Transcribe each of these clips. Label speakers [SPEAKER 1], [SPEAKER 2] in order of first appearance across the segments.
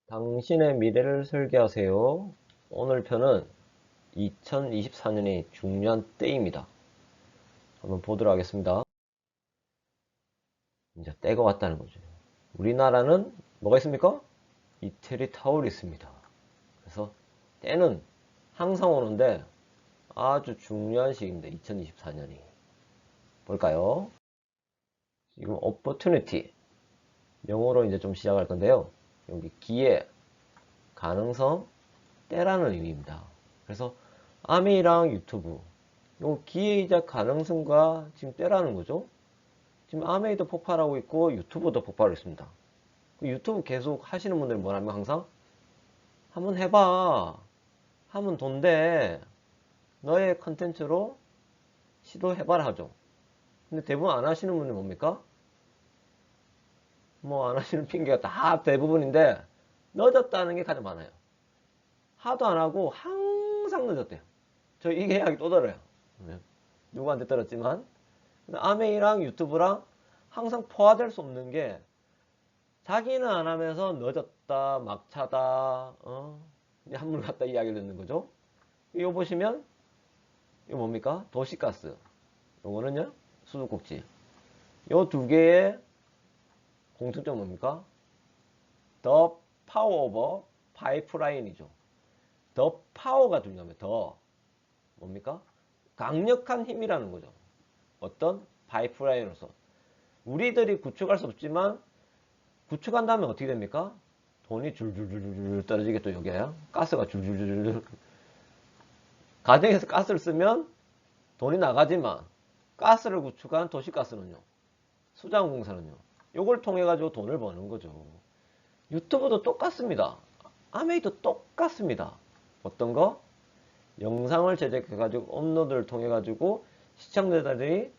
[SPEAKER 1] 당신의 미래를 설계하세요. 오늘 편은 2024년이 중요한 때입니다. 한번 보도록 하겠습니다. 이제 때가 왔다는 거죠. 우리나라는 뭐가 있습니까? 이태리 타월이 있습니다. 그래서 때는 항상 오는데 아주 중요한 시기입니다. 2024년이. 볼까요? 지금 opportunity. 영어로 이제 좀 시작할 건데요. 여기 기회, 가능성, 때라는 의미입니다. 그래서 아메이랑 유튜브 요 기회이자 가능성과 지금 때라는 거죠. 지금 아메이도 폭발하고 있고 유튜브도 폭발하고 있습니다. 유튜브 계속 하시는 분들은 뭐라면 항상 한번 해봐, 하면 돈돼, 너의 컨텐츠로 시도해봐라 하죠. 근데 대부분 안 하시는 분은 뭡니까? 뭐 안 하시는 핑계가 다 대부분인데 늦었다는 게 가장 많아요. 하도 안 하고 항상 늦었대요. 저 이게 이야기 또 들어요. 누구한테 들었지만 아메이랑 유튜브랑 항상 포화될 수 없는 게 자기는 안 하면서 늦었다, 막차다, 이제 한물 갔다 이야기를 듣는 거죠. 이거 보시면 이거 뭡니까? 도시가스. 요거는요 수도꼭지. 요 두 개의 공통점 뭡니까? 더 파워 오버 파이프라인이죠. 더 파워가 중요합니다. 더 뭡니까? 강력한 힘이라는 거죠. 어떤 파이프라인으로서 우리들이 구축할 수 없지만 구축한 다음에 어떻게 됩니까? 돈이 줄줄줄줄 떨어지겠죠. 여기에요. 가스가 줄줄줄줄. 가정에서 가스를 쓰면 돈이 나가지만 가스를 구축한 도시가스는요, 수자원공사는요, 요걸 통해 가지고 돈을 버는 거죠. 유튜브도 똑같습니다. 아메이도 똑같습니다. 어떤 거? 영상을 제작해 가지고 업로드를 통해 가지고 시청자들이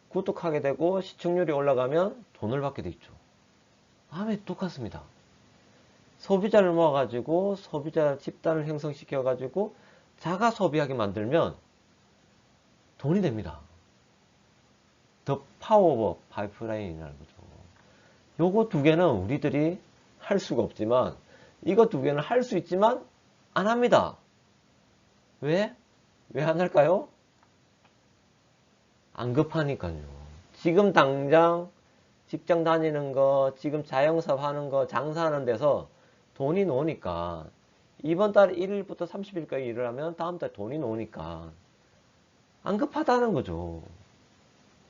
[SPEAKER 1] 구독하게 되고 시청률이 올라가면 돈을 받게 돼 있죠. 아메이도 똑같습니다. 소비자를 모아가지고 소비자 집단을 형성시켜가지고 자가 소비하게 만들면 돈이 됩니다. 더 파워 오브 파이프라인이라는 거죠. 요거 두 개는 우리들이 할 수가 없지만 이거 두 개는 할 수 있지만 안 합니다. 왜? 왜 안 할까요? 안 급하니까요. 지금 당장 직장 다니는 거, 지금 자영사업 하는 거, 장사하는 데서 돈이 노니까 이번 달 1일부터 30일까지 일을 하면 다음 달 돈이 노니까 안 급하다는 거죠.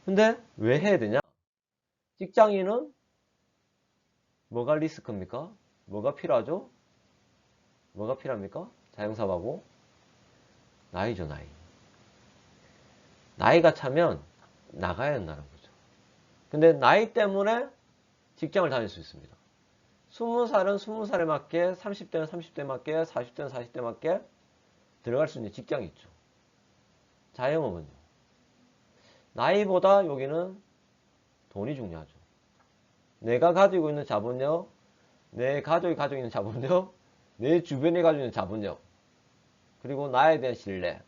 [SPEAKER 1] 근데 왜 해야 되냐? 직장인은 뭐가 리스크입니까? 뭐가 필요하죠? 뭐가 필요합니까? 자영사업하고 나이죠, 나이. 나이가 차면 나가야 한다는 거죠. 근데 나이 때문에 직장을 다닐 수 있습니다. 20살은 20살에 맞게, 30대는 30대에 맞게, 40대는 40대에 맞게 들어갈 수 있는 직장이 있죠. 자영업은요. 나이보다 여기는 돈이 중요하죠. 내가 가지고 있는 자본력, 내 가족이 가지고 있는 자본력, 내 주변이 가지고 있는 자본력, 그리고 나에 대한 신뢰.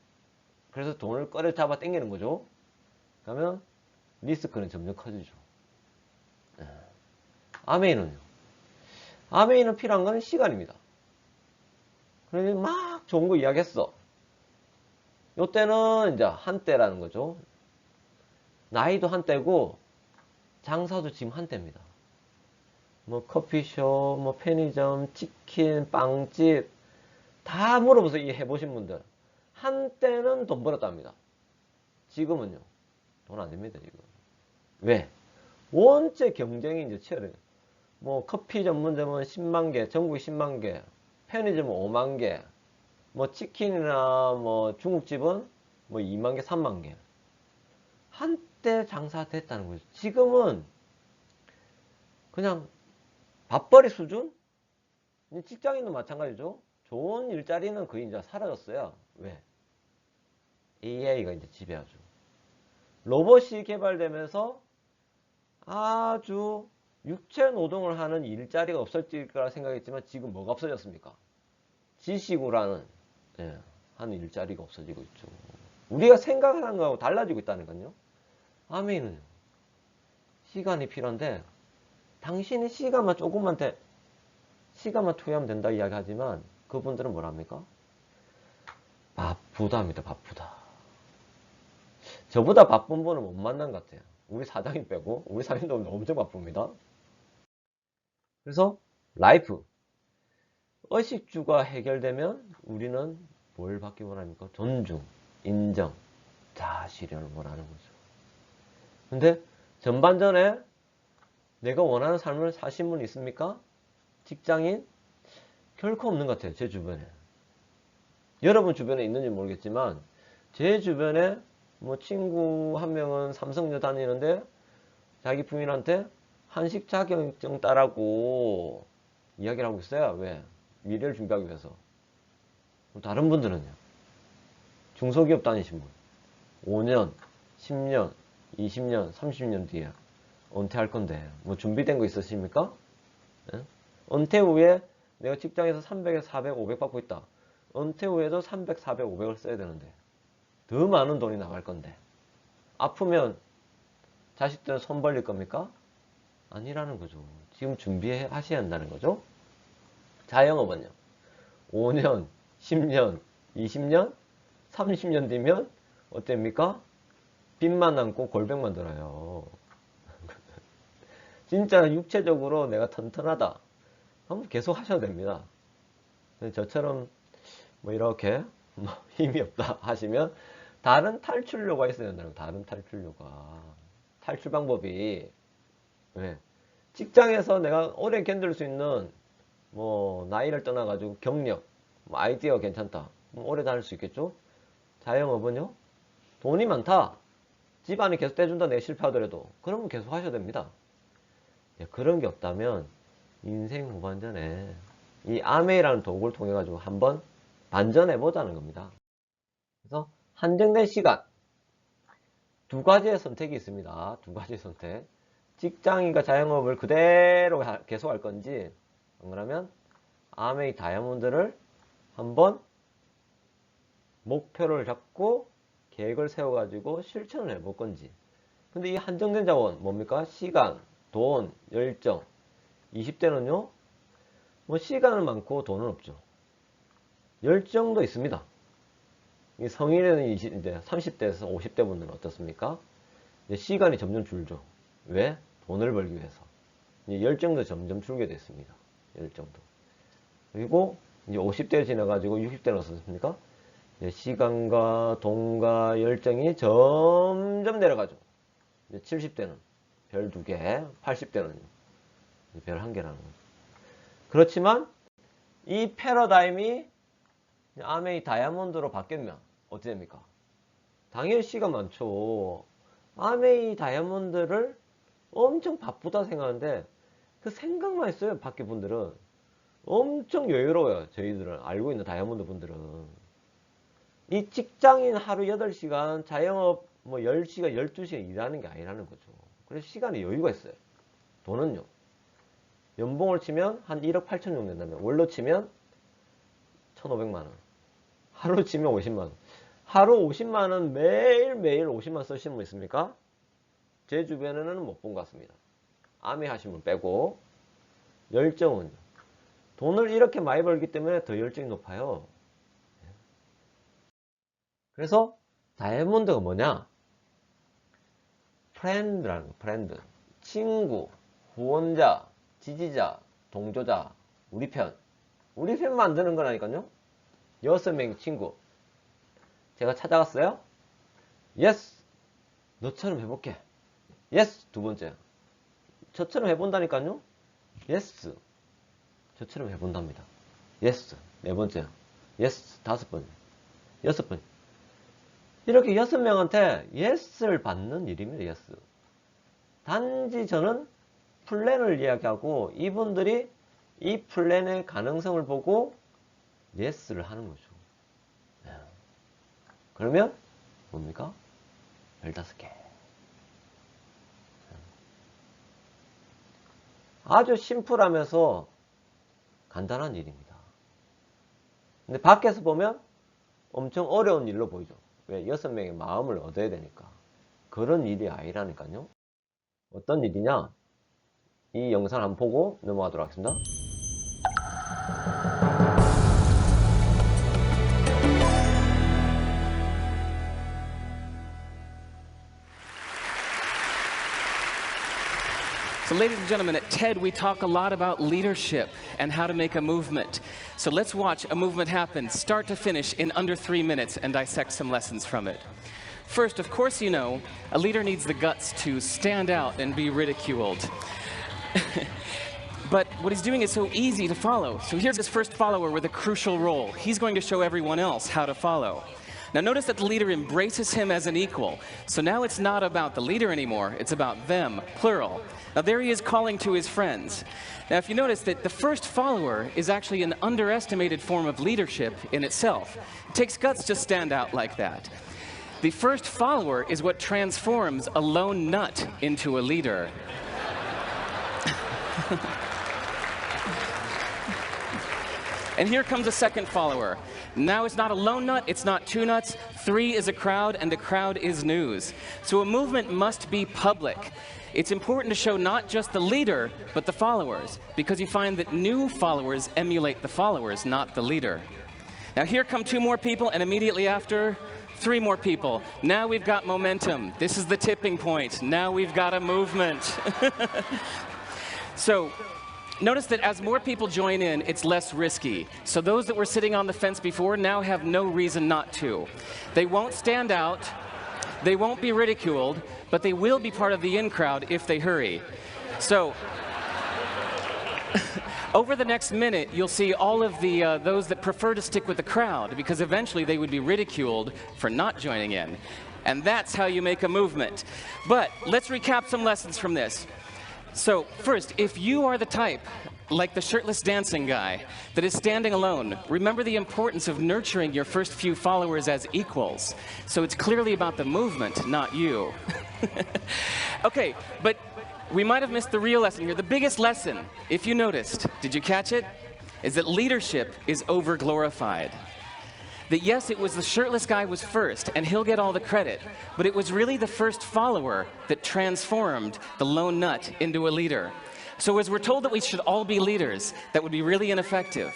[SPEAKER 1] 그래서 돈을 꺼내 잡아 당기는 거죠. 그러면 리스크는 점점 커지죠. 아메이는요. 아메이는 필요한 건 시간입니다. 그래서 막 좋은 거 이야기했어. 요때는 이제 한때라는 거죠. 나이도 한때고 장사도 지금 한때입니다. 뭐 커피숍, 뭐 편의점, 치킨, 빵집 다 물어보세요. 이 해보신 분들. 한때는 돈 벌었답니다. 지금은요. 돈 안 됩니다, 지금. 왜? 원체 경쟁이 이제 치열해요. 뭐 커피 전문점은 10만 개, 전국에 10만 개, 편의점은 5만 개, 뭐 치킨이나 뭐 중국집은 뭐 2만 개, 3만 개. 한때 장사됐다는 거죠. 지금은 그냥 밥벌이 수준? 직장인도 마찬가지죠. 좋은 일자리는 거의 이제 사라졌어요. 왜? AI가 이제 지배하죠. 로봇이 개발되면서 아주 육체 노동을 하는 일자리가 없어질 거라 생각했지만 지금 뭐가 없어졌습니까? 지식으로 하는 일자리가 없어지고 있죠. 우리가 생각하는 거하고 달라지고 있다는 건요. 아메이는 시간이 필요한데 당신이 시간만 조금만 시간만 투여하면 된다 이야기하지만 그분들은 뭐랍니까? 바쁘다 합니다. 바쁘다. 저보다 바쁜 분은 못 만난 것 같아요. 우리 사장님 빼고. 우리 사장님도 엄청 바쁩니다. 그래서 라이프 의식주가 해결되면 우리는 뭘 받기 원합니까? 존중, 인정, 자아실현을 원하는 거죠. 근데 전반전에 내가 원하는 삶을 사신 분 있습니까? 직장인? 결코 없는 것 같아요. 제 주변에. 여러분 주변에 있는지 모르겠지만 제 주변에 뭐 친구 한 명은 삼성여 다니는데 자기 부인한테 한식 자격증 따라고 이야기를 하고 있어요. 왜? 미래를 준비하기 위해서. 다른 분들은요. 중소기업 다니신 분. 5년, 10년, 20년, 30년 뒤에 은퇴할 건데 뭐 준비된 거 있으십니까? 예? 은퇴 후에 내가 직장에서 300에서 400, 500 받고 있다. 은퇴 후에도 300, 400, 500을 써야 되는데 더 많은 돈이 나갈 건데 아프면 자식들은 손 벌릴 겁니까? 아니라는 거죠. 지금 준비하셔야 한다는 거죠. 자영업은요. 5년, 10년, 20년, 30년 뒤면 어땠습니까? 빚만 남고 골병만 들어요. 진짜 육체적으로 내가 튼튼하다. 그럼 계속 하셔도 됩니다. 저처럼 뭐 이렇게 힘이 없다 하시면 다른 탈출료가 있어야 된다는 거예요. 다른 탈출료가. 탈출 방법이 왜? 직장에서 내가 오래 견딜 수 있는 뭐 나이를 떠나가지고 경력, 뭐 아이디어 괜찮다. 오래 다닐 수 있겠죠? 자영업은요? 돈이 많다. 집안이 계속 떼준다. 내 실패하더라도. 그러면 계속 하셔야 됩니다. 그런 게 없다면 인생 후반전에 이 아메이라는 도구를 통해 가지고 한번 반전해 보자는 겁니다. 그래서 한정된 시간 두 가지의 선택이 있습니다. 두 가지의 선택. 직장인과 자영업을 그대로 계속 할 건지 안 그러면 아메이 다이아몬드를 한번 목표를 잡고 계획을 세워가지고 실천을 해볼 건지. 근데 이 한정된 자원 뭡니까? 시간, 돈, 열정. 20대는요, 뭐 시간은 많고 돈은 없죠. 열정도 있습니다. 이 성인은 이제 30대에서 50대 분들은 어떻습니까? 이제 시간이 점점 줄죠. 왜? 돈을 벌기 위해서. 이제 열정도 점점 줄게 됐습니다. 열정도. 그리고 이제 50대 지나가지고 60대는 어떻습니까? 시간과 돈과 열정이 점점 내려가죠. 70대는 별 2개, 80대는 별 1개라는 거죠. 그렇지만 이 패러다임이 아메이 다이아몬드로 바뀌면 어떻게 됩니까? 당연히 시간 많죠. 아메이 다이아몬드를 엄청 바쁘다 생각하는데 그 생각만 했어요. 밖에 분들은 엄청 여유로워요. 저희들은 알고 있는 다이아몬드 분들은 이 직장인 하루 8시간 자영업 뭐 10시간 12시간 일하는 게 아니라는 거죠. 그래서 시간에 여유가 있어요. 돈은요. 연봉을 치면 한 1억 8천 정도 된다면 월로 치면 1,500만 원. 하루 치면 50만 원. 하루 50만 원 매일매일 50만 원 쓰시는 분 있습니까? 제 주변에는 못 본 것 같습니다. 아메 하신 분 빼고. 열정은요. 돈을 이렇게 많이 벌기 때문에 더 열정이 높아요. 그래서 다이아몬드가 뭐냐? 프렌드라는 거, 프렌드. 친구, 후원자, 지지자, 동조자, 우리 편. 우리 편 만드는 거라니까요. 6명의 친구. 제가 찾아갔어요. 예스! 너처럼 해볼게. 예스! 두 번째. 저처럼 해본다니까요. 예스! 저처럼 해본답니다. 예스! 네 번째. 예스! 5번. 6번. 이렇게 6명한테 예스를 받는 일입니다. 예스. 단지 저는 플랜을 이야기하고 이분들이 이 플랜의 가능성을 보고 예스를 하는 거죠. 그러면 뭡니까? 15개. 아주 심플하면서 간단한 일입니다. 근데 밖에서 보면 엄청 어려운 일로 보이죠. 왜? 6명의 마음을 얻어야 되니까. 그런 일이 아니라니까요. 어떤 일이냐? 이 영상을 한번 보고 넘어가도록 하겠습니다.
[SPEAKER 2] So ladies and gentlemen, at TED we talk a lot about leadership and how to make a movement. So let's watch a movement happen, start to finish, in under 3 minutes and dissect some lessons from it. First, of course you know, a leader needs the guts to stand out and be ridiculed. But what he's doing is so easy to follow. So here's his first follower with a crucial role. He's going to show everyone else how to follow. Now notice that the leader embraces him as an equal. So now it's not about the leader anymore, it's about them, plural. Now there he is calling to his friends. Now if you notice that the first follower is actually an underestimated form of leadership in itself. It takes guts to stand out like that. The first follower is what transforms a lone nut into a leader. And here comes a second follower. Now it's not a lone nut, it's not two nuts, 3 is a crowd, and the crowd is news. So a movement must be public. It's important to show not just the leader, but the followers, because you find that new followers emulate the followers, not the leader. Now here come 2 more people, and immediately after, 3 more people. Now we've got momentum. This is the tipping point. Now we've got a movement. So, notice that as more people join in, it's less risky. So those that were sitting on the fence before now have no reason not to. They won't stand out, they won't be ridiculed, but they will be part of the in crowd if they hurry. So, over the next minute, you'll see all of the those that prefer to stick with the crowd, because eventually they would be ridiculed for not joining in. And that's how you make a movement. But let's recap some lessons from this. So first, if you are the type, like the shirtless dancing guy, that is standing alone, remember the importance of nurturing your first few followers as equals. So it's clearly about the movement, not you. Okay, but we might have missed the real lesson here. The biggest lesson, if you noticed, did you catch it? Is that leadership is over-glorified. That yes, it was the shirtless guy was first, and he'll get all the credit, but it was really the first follower that transformed the lone nut into a leader. So as we're told that we should all be leaders, that would be really ineffective.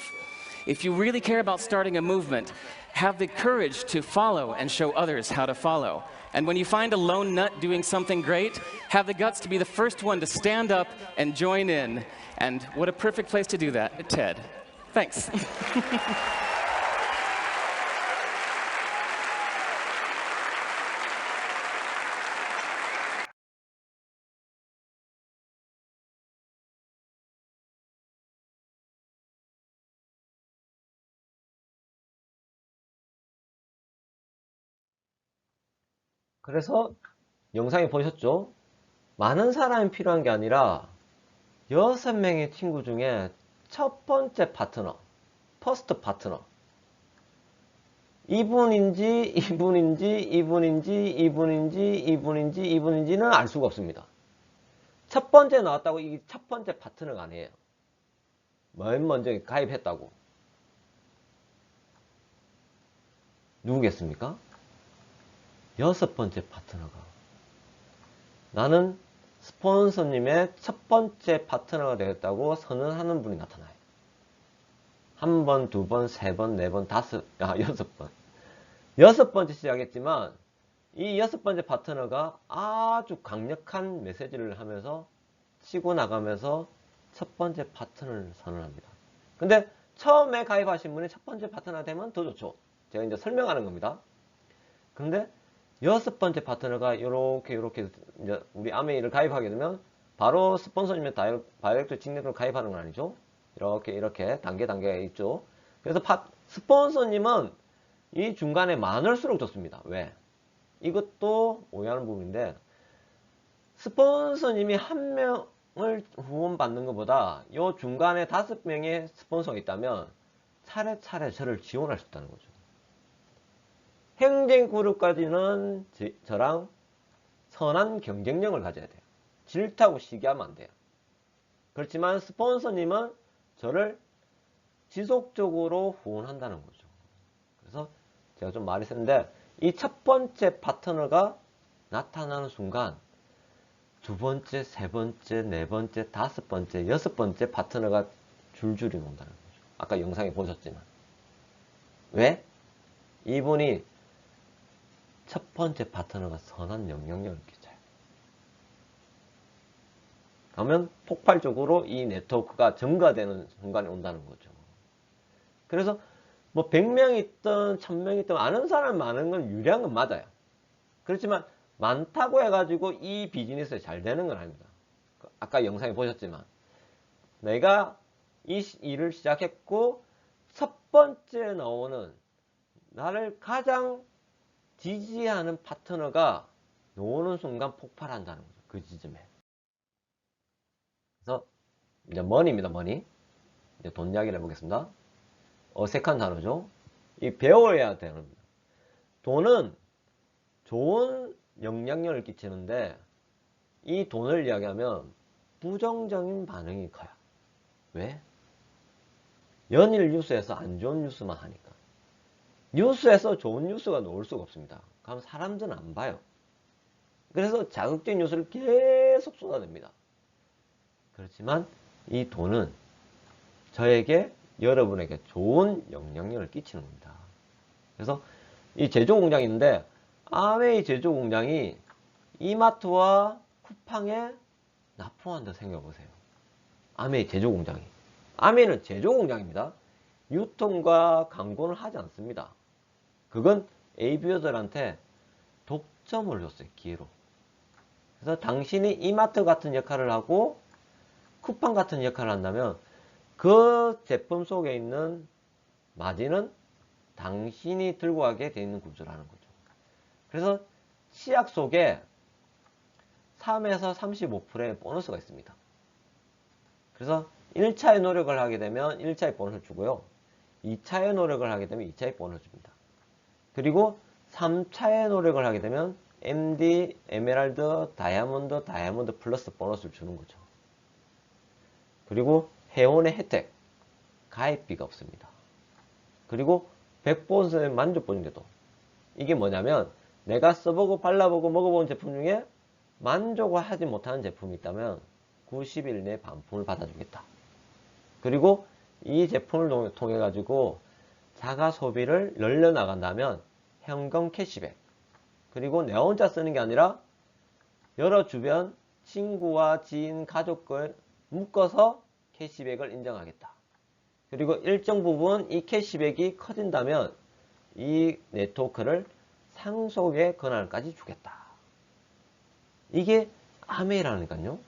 [SPEAKER 2] If you really care about starting a movement, have the courage to follow and show others how to follow. And when you find a lone nut doing something great, have the guts to be the first one to stand up and join in. And what a perfect place to do that at TED. Thanks.
[SPEAKER 1] 그래서 영상에 보셨죠? 많은 사람이 필요한 게 아니라 6명의 친구 중에 첫 번째 파트너, 퍼스트 파트너, 이분인지 이분인지는 알 수가 없습니다. 첫 번째 나왔다고 이게 첫 번째 파트너가 아니에요. 맨 먼저 가입했다고. 누구겠습니까? 6번째 파트너가. 나는 스폰서님의 첫 번째 파트너가 되겠다고 선언하는 분이 나타나요. 1번, 2번, 3번, 4번, 6번. 6번째 시작했지만 이 6번째 파트너가 아주 강력한 메시지를 하면서 치고 나가면서 첫 번째 파트너를 선언합니다. 근데 처음에 가입하신 분이 첫 번째 파트너가 되면 더 좋죠. 제가 이제 설명하는 겁니다. 근데 6번째 파트너가 이렇게 이제 우리 아메이를 가입하게 되면 바로 스폰서님의 다이렉트 직내로 가입하는 건 아니죠. 이렇게 단계가 있죠. 그래서 스폰서님은 이 중간에 많을수록 좋습니다. 왜? 이것도 오해하는 부분인데 스폰서님이 한 명을 후원받는 것보다 이 중간에 5명의 스폰서가 있다면 차례차례 저를 지원할 수 있다는 거죠. 행정그룹까지는 저랑 선한 경쟁력을 가져야 돼요. 질타고 시기하면 안 돼요. 그렇지만 스폰서님은 저를 지속적으로 후원한다는 거죠. 그래서 제가 좀 말이 센데 이 첫 번째 파트너가 나타나는 순간 2번째, 3번째, 4번째, 5번째, 6번째 파트너가 줄줄이 온다는 거죠. 아까 영상에 보셨지만. 왜? 이분이 첫 번째 파트너가 선한 영향력을 끼쳐요. 하면 폭발적으로 이 네트워크가 증가되는 순간이 온다는 거죠. 그래서 뭐 100명 있든 1000명 있든 아는 사람 많은 건 유리한 건 맞아요. 그렇지만 많다고 해가지고 이 비즈니스에 잘 되는 건 아닙니다. 아까 영상에 보셨지만 내가 이 일을 시작했고 첫 번째 나오는 나를 가장 지지하는 파트너가 나오는 순간 폭발한다는 거죠. 그 지점에. 그래서 이제 머니입니다. 머니. 이제 돈 이야기를 해보겠습니다. 어색한 단어죠. 이 배워야 되는 겁니다. 돈은 좋은 영향력을 끼치는데 이 돈을 이야기하면 부정적인 반응이 커요. 왜? 연일 뉴스에서 안 좋은 뉴스만 하니까. 뉴스에서 좋은 뉴스가 나올 수가 없습니다. 그럼 사람들은 안 봐요. 그래서 자극적인 뉴스를 계속 쏟아냅니다. 그렇지만 이 돈은 저에게, 여러분에게 좋은 영향력을 끼치는 겁니다. 그래서 이 제조공장이 있는데 아메이 제조공장이 이마트와 쿠팡에 납품한다 생각해보세요. 아메이 제조공장이. 아메이는 제조공장입니다. 유통과 광고는 하지 않습니다. 그건 ABU들한테 독점을 줬어요. 기회로. 그래서 당신이 이마트 같은 역할을 하고 쿠팡 같은 역할을 한다면 그 제품 속에 있는 마진은 당신이 들고 가게 되어 있는 구조라는 거죠. 그래서 치약 속에 3에서 35%의 보너스가 있습니다. 그래서 1차의 노력을 하게 되면 1차의 보너스를 주고요. 2차의 노력을 하게 되면 2차의 보너스를 줍니다. 그리고 3차의 노력을 하게 되면 MD, 에메랄드, 다이아몬드 플러스 보너스를 주는 거죠. 그리고 회원의 혜택, 가입비가 없습니다. 그리고 100% 만족보증제도. 이게 뭐냐면 내가 써보고 발라보고 먹어본 제품 중에 만족을 하지 못하는 제품이 있다면 90일 내에 반품을 받아주겠다. 그리고 이 제품을 통해 가지고 자가 소비를 늘려나간다면 현금 캐시백, 그리고 내 혼자 쓰는 게 아니라 여러 주변 친구와 지인, 가족을 묶어서 캐시백을 인정하겠다. 그리고 일정 부분 이 캐시백이 커진다면 이 네트워크를 상속의 권한까지 주겠다. 이게 아메이라니까요.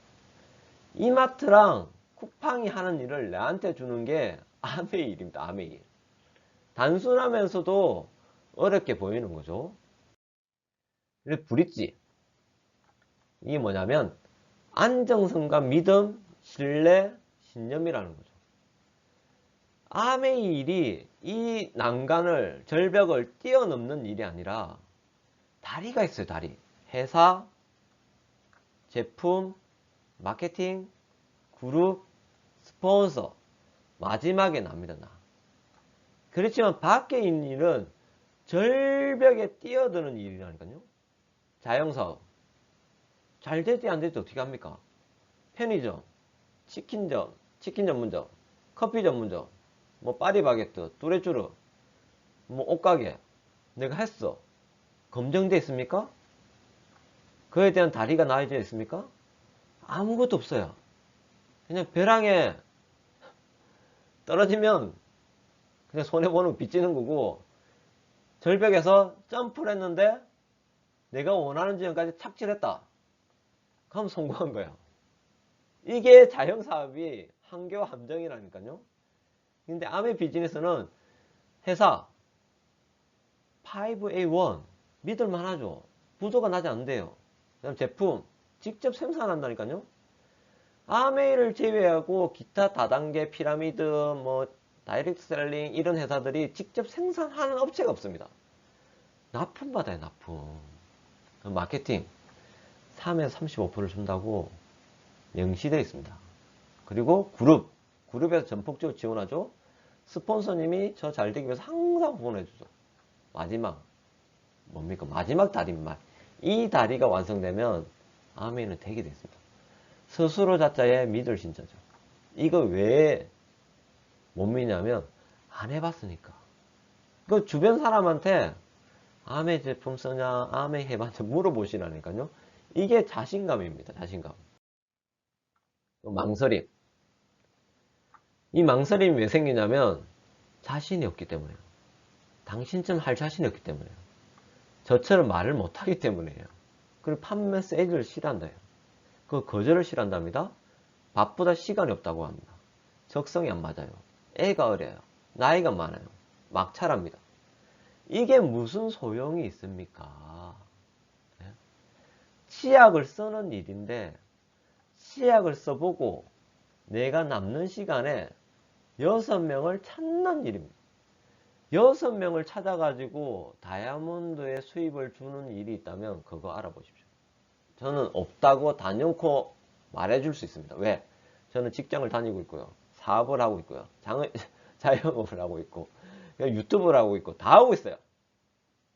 [SPEAKER 1] 이마트랑 쿠팡이 하는 일을 나한테 주는 게 아메이 일입니다. 아메이 일. 단순하면서도 어렵게 보이는 거죠. 브릿지. 이게 뭐냐면 안정성과 믿음, 신뢰, 신념이라는 거죠. 아메이 일이 이 난간을, 절벽을 뛰어넘는 일이 아니라 다리가 있어요. 다리. 회사, 제품, 마케팅, 그룹, 스폰서, 마지막에 납니다. 나. 그렇지만 밖에 있는 일은 절벽에 뛰어드는 일이라니까요. 자영사업. 잘 되지 안 되지 어떻게 합니까? 편의점, 치킨점, 치킨 전문점, 커피 전문점, 뭐 파리바게뜨, 뚜레쥬르, 뭐 옷가게. 내가 했어. 검증돼 있습니까? 그에 대한 다리가 나와져 있습니까? 아무것도 없어요. 그냥 벼랑에 떨어지면 그냥 손해보는 빚지는 거고, 절벽에서 점프를 했는데 내가 원하는 지점까지 착지를 했다. 그럼 성공한 거예요. 이게 자영사업이 한계와 함정이라니까요. 근데 아메 비즈니스는 회사 5A1 믿을만 하죠. 부도가 나지 않는데요. 그 다음 제품 직접 생산한다니까요. 아메이를 제외하고 기타 다단계 피라미드, 뭐 다이렉트 셀링 이런 회사들이 직접 생산하는 업체가 없습니다. 납품받아요. 납품. 마케팅 3에서 35%를 준다고 명시되어 있습니다. 그리고 그룹에서 전폭적으로 지원하죠. 스폰서님이 저 잘 되기 위해서 항상 후원해주죠. 마지막 뭡니까? 마지막 다리말. 이 다리가 완성되면 아메이는 되게 됐습니다. 스스로 자자의 믿을 신자죠. 이거 왜 못 믿냐면 안 해봤으니까. 그 주변 사람한테 아메 제품 쓰냐, 아메 해봤냐 물어보시라니까요. 이게 자신감입니다. 자신감. 망설임. 이 망설임이 왜 생기냐면 자신이 없기 때문에요. 당신쯤 할 자신이 없기 때문에요. 저처럼 말을 못하기 때문이에요. 그리고 판매 세일을 싫어한다요. 그 거절을 싫어한답니다. 바쁘다 시간이 없다고 합니다. 적성이 안 맞아요. 애가 어려요. 나이가 많아요. 막차랍니다. 이게 무슨 소용이 있습니까? 치약을 쓰는 일인데 치약을 써보고 내가 남는 시간에 6명을 찾는 일입니다. 6명을 찾아가지고 다이아몬드에 수입을 주는 일이 있다면 그거 알아보십시오. 저는 없다고 단연코 말해줄 수 있습니다. 왜? 저는 직장을 다니고 있고요. 사업을 하고 있고요. 자영업을 하고 있고 유튜브를 하고 있고 다 하고 있어요.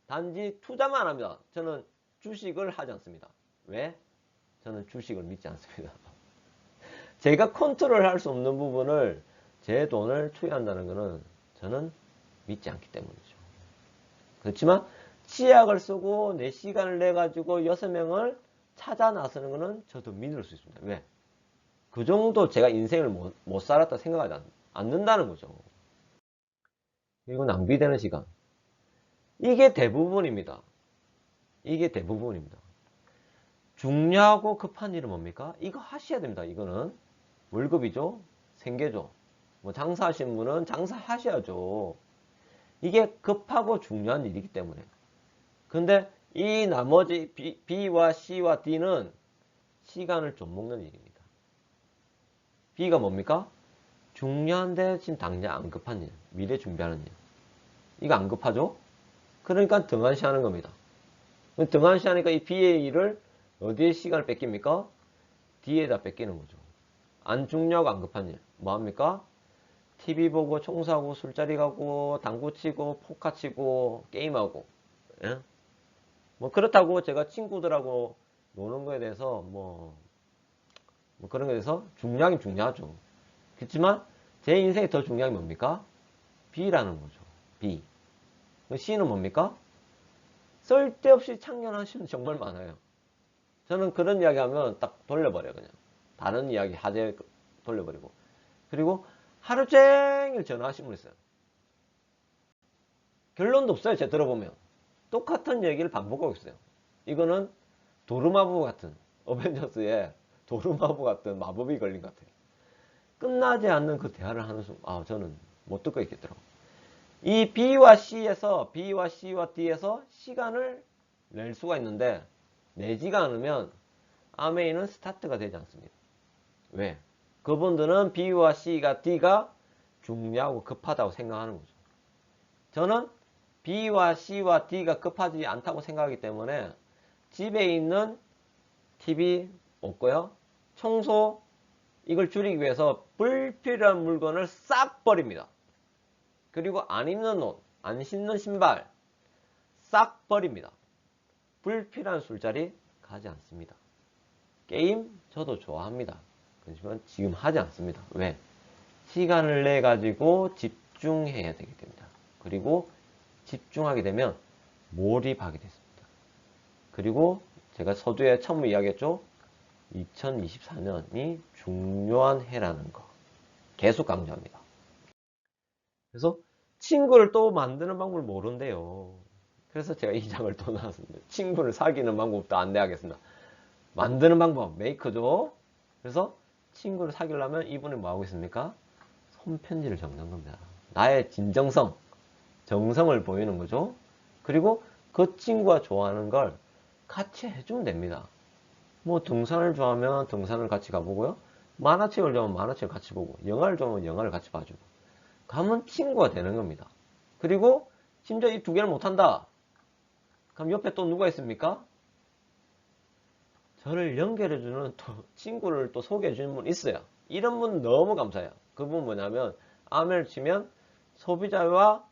[SPEAKER 1] 단지 투자만 합니다. 저는 주식을 하지 않습니다. 왜? 저는 주식을 믿지 않습니다. 제가 컨트롤할 수 없는 부분을 제 돈을 투여한다는 것은 저는 믿지 않기 때문이죠. 그렇지만 치약을 쓰고 내 시간을 내가지고 6명을 찾아 나서는 것은 저도 믿을 수 있습니다. 왜? 그 정도 제가 인생을 못 살았다 생각하지 않는다는 거죠. 그리고 낭비되는 시간. 이게 대부분입니다. 이게 대부분입니다. 중요하고 급한 일은 뭡니까? 이거 하셔야 됩니다. 이거는 월급이죠. 생계죠. 뭐 장사하시는 분은 장사하셔야죠. 이게 급하고 중요한 일이기 때문에. 근데 이 나머지 B와 C와 D는 시간을 좀 먹는 일입니다. B가 뭡니까? 중요한데 지금 당장 안 급한 일, 미래 준비하는 일. 이거 안 급하죠? 그러니까 등한시하는 겁니다. 등한시하니까 이 B의 일을 어디에 시간을 뺏깁니까? D에다 뺏기는 거죠. 안 중요하고 안 급한 일. 뭐합니까? TV 보고 청소하고 술자리 가고 당구 치고 포카 치고 게임하고. 예? 뭐 그렇다고 제가 친구들하고 노는 거에 대해서 뭐 그런 거에 대해서 중요하긴 중요하죠. 그렇지만 제 인생에 더 중요한 게 뭡니까? B라는 거죠. B. C는 뭡니까? 쓸데없이 참견하시는 정말 많아요. 저는 그런 이야기 하면 딱 돌려버려요. 그냥 다른 이야기 하재 돌려버리고. 그리고 하루 종일 전화하신 분 있어요. 결론도 없어요. 제가 들어보면 똑같은 얘기를 반복하고 있어요. 이거는 도르마부 같은 어벤져스의 도르마부 같은 마법이 걸린 것 같아요. 끝나지 않는 그 대화를 하는 순간 저는 못 듣고 있겠더라고요. 이 B와 C에서 B와 C와 D에서 시간을 낼 수가 있는데 내지가 않으면 아메이는 스타트가 되지 않습니다. 왜? 그분들은 B와 C가 D가 중요하고 급하다고 생각하는 거죠. 저는 B와 C와 D가 급하지 않다고 생각하기 때문에 집에 있는 TV 없고요. 청소 이걸 줄이기 위해서 불필요한 물건을 싹 버립니다. 그리고 안 입는 옷, 안 신는 신발 싹 버립니다. 불필요한 술자리 가지 않습니다. 게임 저도 좋아합니다. 그렇지만 지금 하지 않습니다. 왜? 시간을 내 가지고 집중해야 되기 때문이다. 그리고 집중하게 되면 몰입하게 됐습니다. 그리고 제가 서두에 처음 이야기했죠. 2024년이 중요한 해라는 거 계속 강조합니다. 그래서 친구를 또 만드는 방법을 모른대요. 그래서 제가 이 장을 또 나왔습니다. 친구를 사귀는 방법도 안내하겠습니다. 만드는 방법, 메이커죠. 그래서 친구를 사귀려면 이분이 뭐 하고 있습니까? 손편지를 적는 겁니다. 나의 진정성, 정성을 보이는 거죠. 그리고 그 친구가 좋아하는 걸 같이 해주면 됩니다. 뭐 등산을 좋아하면 등산을 같이 가보고요. 만화책을 좋아하면 만화책을 같이 보고 영화를 좋아하면 영화를 같이 봐주고 가면 친구가 되는 겁니다. 그리고 심지어 이 두 개를 못한다. 그럼 옆에 또 누가 있습니까? 저를 연결해주는 친구를 또 소개해주는 분 있어요. 이런 분 너무 감사해요. 그분 뭐냐면 아메를 치면 소비자와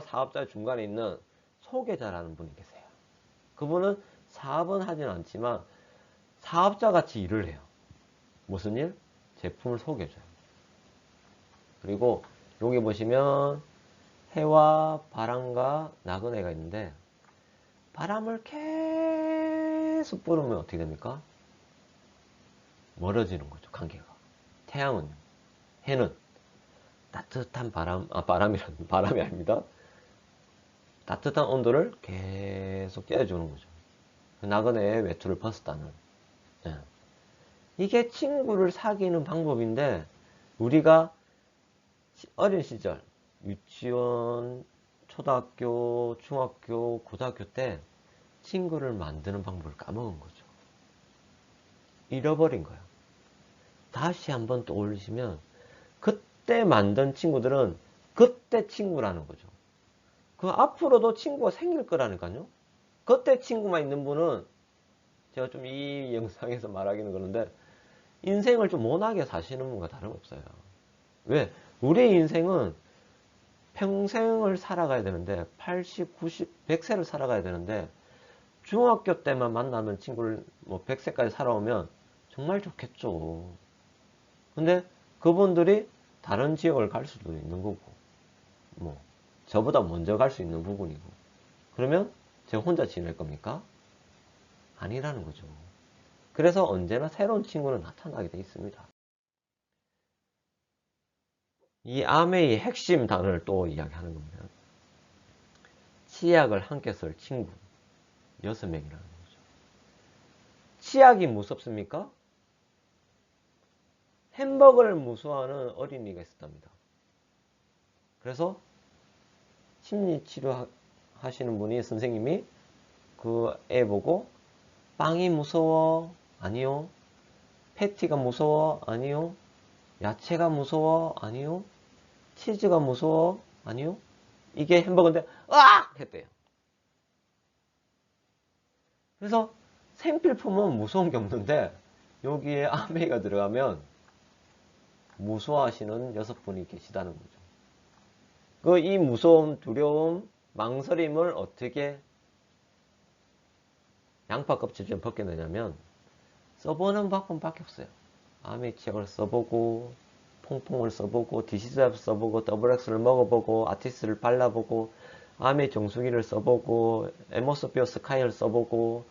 [SPEAKER 1] 사업자의 중간에 있는 소개자라는 분이 계세요. 그분은 사업은 하진 않지만 사업자 같이 일을 해요. 무슨 일? 제품을 소개해줘요. 그리고 여기 보시면 해와 바람과 나그네가 있는데 바람을 계속 불으면 어떻게 됩니까? 멀어지는 거죠. 관계가. 태양은, 해는 따뜻한 바람이 아닙니다. 따뜻한 온도를 계속 쬐어주는 거죠. 나그네의 외투를 벗었다는. 예. 이게 친구를 사귀는 방법인데, 우리가 어린 시절, 유치원, 초등학교, 중학교, 고등학교 때 친구를 만드는 방법을 까먹은 거죠. 잃어버린 거예요. 다시 한번 떠올리시면 그때 만든 친구들은 그때 친구라는 거죠. 그 앞으로도 친구가 생길 거라니까요. 그때 친구만 있는 분은 제가 좀 이 영상에서 말하기는 그런데 인생을 좀 모나게 사시는 분과 다름없어요. 왜? 우리 인생은 평생을 살아가야 되는데 80, 90, 100세를 살아가야 되는데 중학교 때만 만나는 친구를 뭐 100세까지 살아오면 정말 좋겠죠. 근데 그분들이 다른 지역을 갈 수도 있는 거고, 뭐 저보다 먼저 갈 수 있는 부분이고, 그러면 제가 혼자 지낼 겁니까? 아니라는 거죠. 그래서 언제나 새로운 친구는 나타나게 돼 있습니다. 이 아메의 핵심 단어를 또 이야기하는 겁니다. 치약을 함께 쓸 친구 6명이라는 거죠. 치약이 무섭습니까? 햄버거를 무서워하는 어린이가 있었답니다. 그래서 심리치료 하시는 분이, 선생님이 그 애 보고 빵이 무서워? 아니요. 패티가 무서워? 아니요. 야채가 무서워? 아니요. 치즈가 무서워? 아니요. 이게 햄버거인데 으악! 했대요. 그래서 생필품은 무서운 게 없는데 여기에 아메이가 들어가면 무서워하시는 6분이 계시다는 거죠. 이 무서움, 두려움, 망설임을 어떻게 양파 껍질 좀 벗겨내냐면 써보는 방법밖에 없어요. 아메이 치약을 써보고, 퐁퐁을 써보고, 디시즈를 써보고, 더블엑스를 먹어보고, 아티스를 발라보고, 아메이 정수기를 써보고, 에모스피어 스카이를 써보고,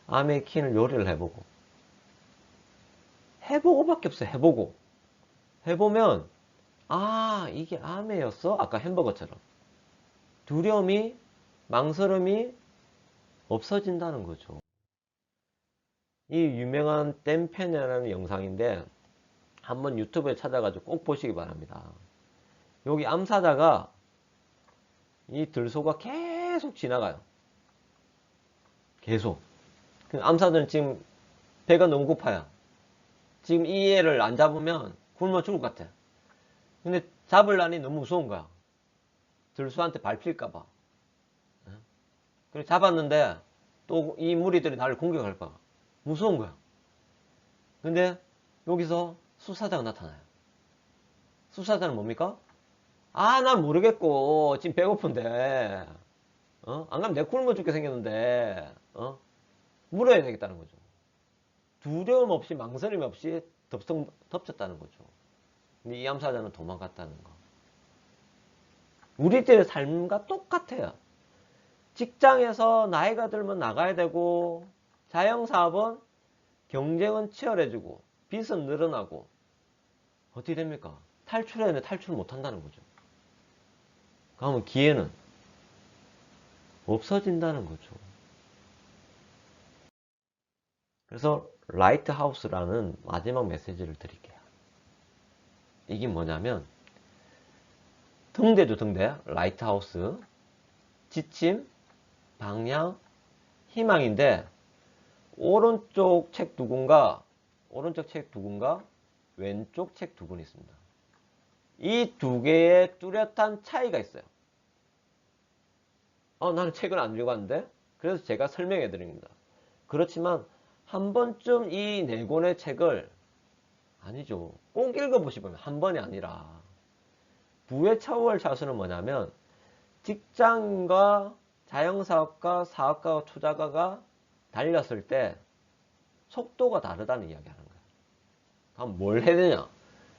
[SPEAKER 1] 아메이 킨을 요리를 해보고. 해보고밖에 없어요. 해보면 아, 이게 아메였어? 아까 햄버거처럼. 두려움이, 망설임이 없어진다는 거죠. 이 유명한 댐펜이라는 영상인데 한번 유튜브에 찾아가지고 꼭 보시기 바랍니다. 여기 암사자가 이 들소가 계속 지나가요. 계속. 암사자는 지금 배가 너무 고파요. 지금 이 애를 안 잡으면 굶어 죽을 것 같아. 근데 잡으려니 너무 무서운 거야. 들소한테 밟힐까봐. 그래서 잡았는데 또 이 무리들이 나를 공격할까 무서운 거야. 근데 여기서 수사자가 나타나요. 수사자는 뭡니까? 아, 난 모르겠고 지금 배고픈데 안 가면 내가 굶어 죽게 생겼는데 물어야 되겠다는 거죠. 두려움 없이 망설임 없이 덮쳤다는 거죠. 근데 이 암사자는 도망갔다는 거. 우리들의 삶과 똑같아요. 직장에서 나이가 들면 나가야 되고, 자영사업은 경쟁은 치열해지고, 빚은 늘어나고, 어떻게 됩니까? 탈출해야 되는데 탈출 못한다는 거죠. 그러면 기회는 없어진다는 거죠. 그래서 라이트하우스라는 마지막 메시지를 드릴게요. 이게 뭐냐면 등대죠, 등대. 라이트하우스. 지침, 방향, 희망인데 오른쪽 책 두 군과 왼쪽 책 두 군 있습니다. 이 두 개의 뚜렷한 차이가 있어요. 나는 책을 안 읽어봤는데? 그래서 제가 설명해 드립니다. 그렇지만 한 번쯤 이 네 권의 책을 아니죠. 꼭 읽어보시면 한 번이 아니라 부의 차월 차수는 뭐냐면 직장과 자영사업가, 사업가와 투자가가 달렸을 때 속도가 다르다는 이야기 하는 거예요. 그럼 뭘 해야 되냐?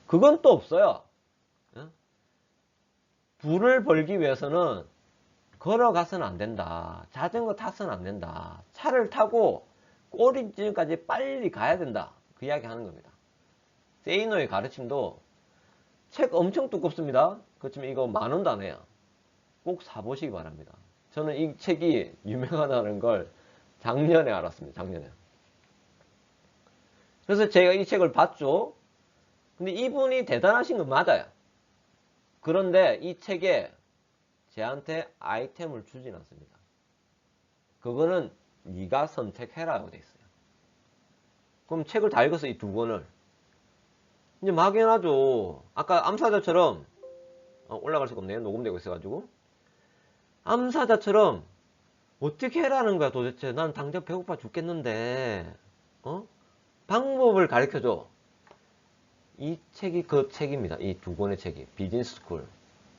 [SPEAKER 1] 그건 또 없어요. 부를 벌기 위해서는 걸어가서는 안 된다. 자전거 타서는 안 된다. 차를 타고 꼬리쯤까지 빨리 가야 된다. 그 이야기 하는 겁니다. 세이노의 가르침도 책 엄청 두껍습니다. 그렇지만 이거 10,000원도 안 해요. 꼭 사보시기 바랍니다. 저는 이 책이 유명하다는 걸 작년에 알았습니다. 작년에. 그래서 제가 이 책을 봤죠. 근데 이분이 대단하신 건 맞아요. 그런데 이 책에 제한테 아이템을 주진 않습니다. 그거는 네가 선택해라고 돼 있어요. 그럼 책을 다 읽어서 이 2권을 이제 막연하죠. 아까 암사자처럼 올라갈 수가 없네요. 녹음되고 있어가지고 암사자처럼 어떻게 해라는 거야 도대체. 난 당장 배고파 죽겠는데 방법을 가르쳐줘. 이 책이 그 책입니다. 이 2권의 책이 비즈니스 스쿨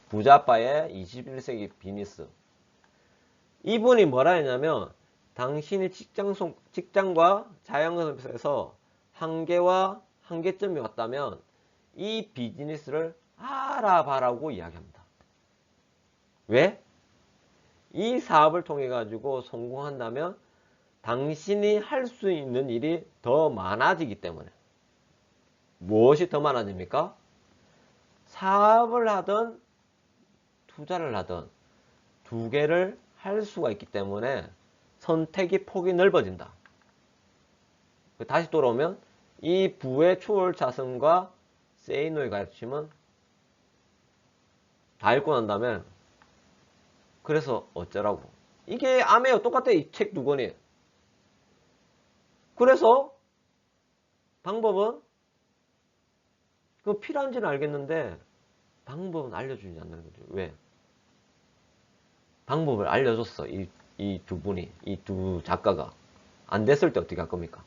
[SPEAKER 1] 부자빠의 21세기 비즈니스. 이분이 뭐라 했냐면 당신이 직장과 자영업에서 한계점이 왔다면 이 비즈니스를 알아봐라고 이야기합니다. 왜? 이 사업을 통해 가지고 성공한다면 당신이 할 수 있는 일이 더 많아지기 때문에. 무엇이 더 많아집니까? 사업을 하든 투자를 하든 2개를 할 수가 있기 때문에 선택의 폭이 넓어진다. 다시 돌아오면 이 부의 초월자성과 세이노의 가르침은 다 읽고 난 다음에 그래서 어쩌라고. 이게 암에요. 똑같아. 이 책 2권이. 그래서 방법은 그 필요한지는 알겠는데 방법은 알려주지 않는 거죠. 왜? 방법을 알려줬어. 이 2분이, 이 2 작가가. 안 됐을 때 어떻게 할 겁니까?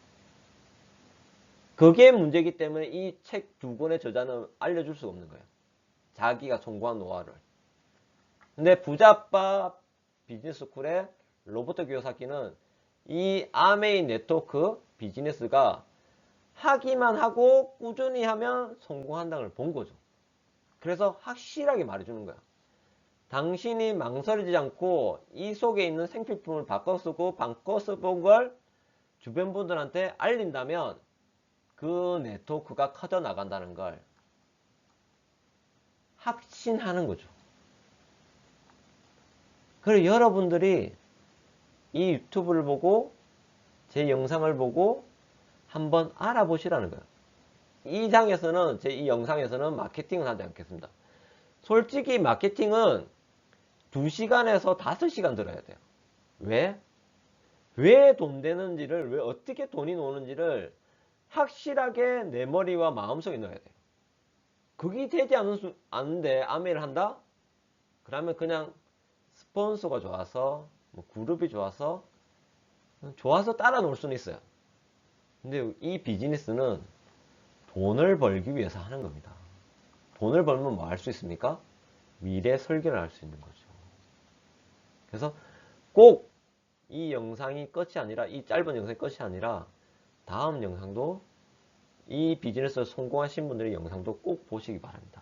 [SPEAKER 1] 그게 문제이기 때문에 이 책 2권의 저자는 알려줄 수가 없는 거예요. 자기가 성공한 노하우를. 근데 부자빠 비즈니스 스쿨의 로버트 기요사키는 이 아메이 네트워크 비즈니스가 하기만 하고 꾸준히 하면 성공한다는 걸 본 거죠. 그래서 확실하게 말해주는 거야. 당신이 망설이지 않고 이 속에 있는 생필품을 바꿔 쓰고 본 걸 주변 분들한테 알린다면 그 네트워크가 커져 나간다는 걸 확신하는 거죠. 그리고 여러분들이 이 유튜브를 보고 제 영상을 보고 한번 알아보시라는 거예요. 이 장에서는 이 영상에서는 마케팅은 하지 않겠습니다. 솔직히 마케팅은 2시간에서 5시간 들어야 돼요. 왜? 왜 돈 되는지를, 왜 어떻게 돈이 노는지를 확실하게 내 머리와 마음속에 넣어야 돼요. 그게 되지 않는데 아메이를 한다? 그러면 그냥 스폰서가 좋아서 그룹이 좋아서 따라 놀 수는 있어요. 근데 이 비즈니스는 돈을 벌기 위해서 하는 겁니다. 돈을 벌면 뭐 할 수 있습니까? 미래 설계를 할 수 있는 거죠. 그래서 꼭 이 영상이 끝이 아니라, 이 짧은 영상이 끝이 아니라 다음 영상도 이 비즈니스에 성공하신 분들의 영상도 꼭 보시기 바랍니다.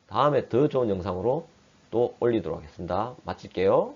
[SPEAKER 1] 다음에 더 좋은 영상으로 또 올리도록 하겠습니다. 마칠게요.